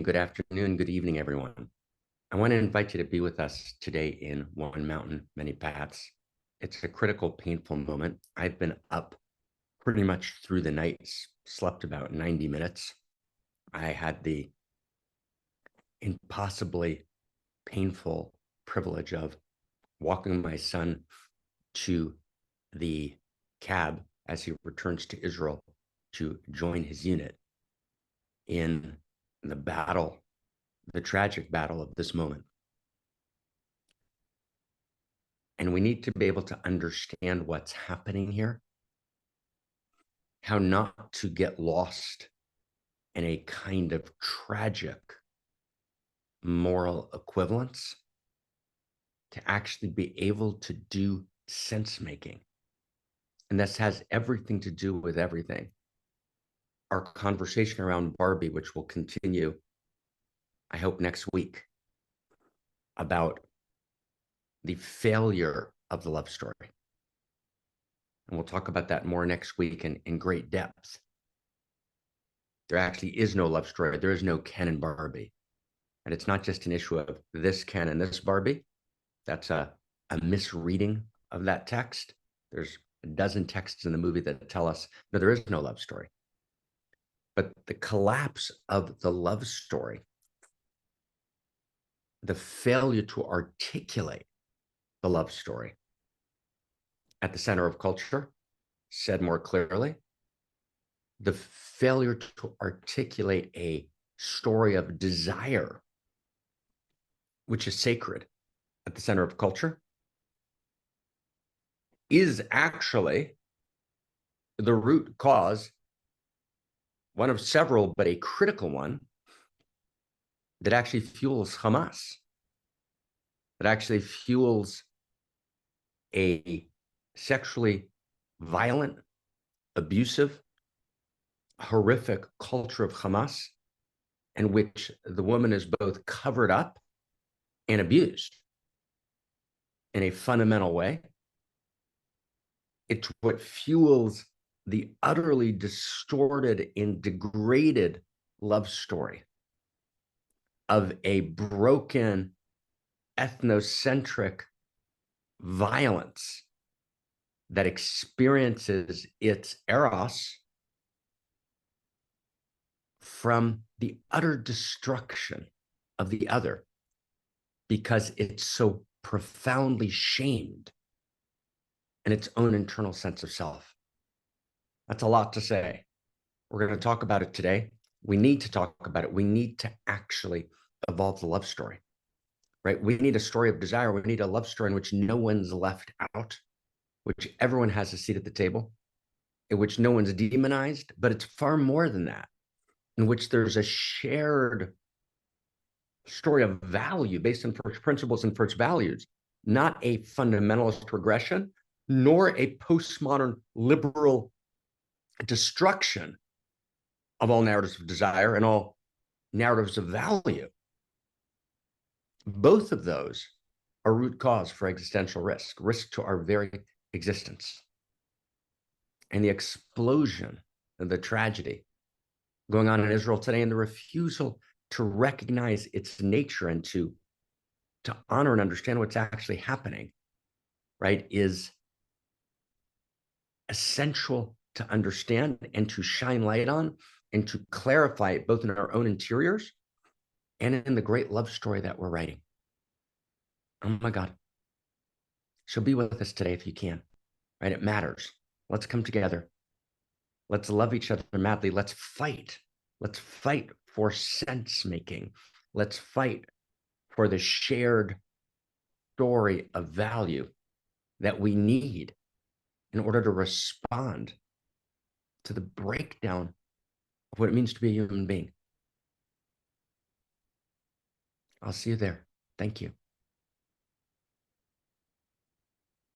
good afternoon, good evening, everyone. I want to invite you to be with us today in One Mountain, Many Paths. It's a critical, painful moment. I've been up pretty much through the night, slept about 90 minutes. I had the impossibly painful privilege of walking my son to the cab as he returns to Israel to join his unit in the battle, the tragic battle of this moment. And we need to be able to understand what's happening here, how not to get lost in a kind of tragic moral equivalence, to actually be able to do sense making. And this has everything to do with everything. Our conversation around Barbie, which will continue, I hope, next week, about the failure of the love story. And we'll talk about that more next week in great depth. There actually is no love story. There is no Ken and Barbie. And it's not just an issue of this Ken and this Barbie. That's a misreading of that text. There's a dozen texts in the movie that tell us, no, there is no love story. But the collapse of the love story, the failure to articulate the love story at the center of culture, said more clearly, the failure to articulate a story of desire, which is sacred at the center of culture, is actually the root cause, one of several, but a critical one, that actually fuels Hamas, that actually fuels a sexually violent, abusive, horrific culture of Hamas, in which the woman is both covered up and abused in a fundamental way. It's what fuels the utterly distorted and degraded love story of a broken, ethnocentric violence that experiences its Eros from the utter destruction of the other, because it's so profoundly shamed in its own internal sense of self. That's a lot to say. We're going to talk about it today. We need to talk about it. We need to actually evolve the love story, right? We need a story of desire. We need a love story in which no one's left out, which everyone has a seat at the table, in which no one's demonized, but it's far more than that, in which there's a shared story of value based on first principles and first values, not a fundamentalist regression, nor a postmodern liberal destruction of all narratives of desire and all narratives of value. Both of those are root cause for existential risk to our very existence. And the explosion of the tragedy going on in Israel today, and the refusal to recognize its nature and to honor and understand what's actually happening, right, is essential to understand and to shine light on and to clarify it both in our own interiors and in the great love story that we're writing. Oh my God. So be with us today if you can, right? It matters. Let's come together. Let's love each other madly. Let's fight. Let's fight for sense making. Let's fight for the shared story of value that we need in order to respond to the breakdown of what it means to be a human being. I'll see you there. Thank you.